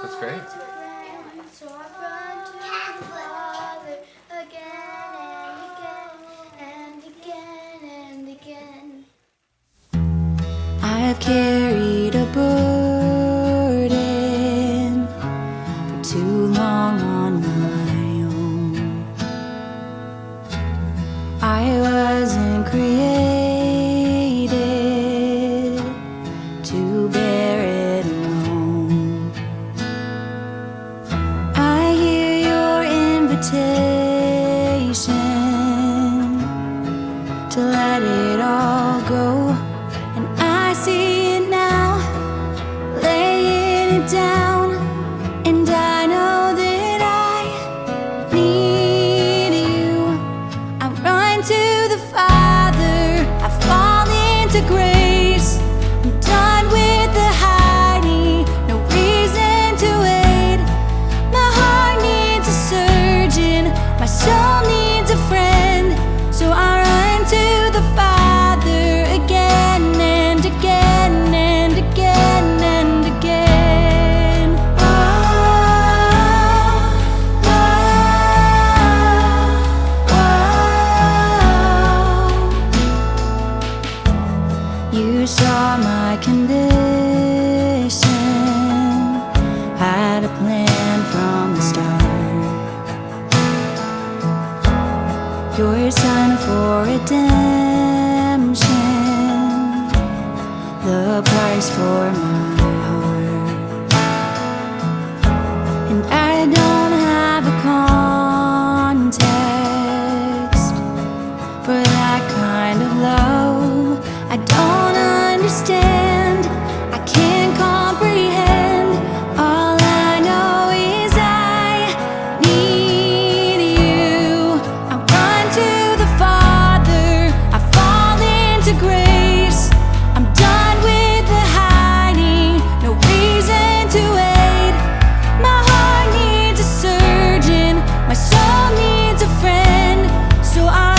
That's great. So I run to the Father again and again and again and again. I have carried a burden for too long on my own. I wasn't created to bear it alone. I hear your invitation to let it all go, and I see it now, laying it down, and I know that I need you. I run to the Father, I fall into grace. I'm done with the hiding, no reason to wait. My heart needs a surgeon, my soul needs a friend, so I run to the Father again and again and again and again. Oh, oh, oh. You saw my condition, had a plan from the start. Your son for redemption, the price for my heart. And I don't have a context for that kind of love. I don't understand, I can't comprehend. All I know is I need you. I run to the Father, I fall into grace. I'm done with the hiding, no reason to wait. My heart needs a surgeon, my soul needs a friend, so I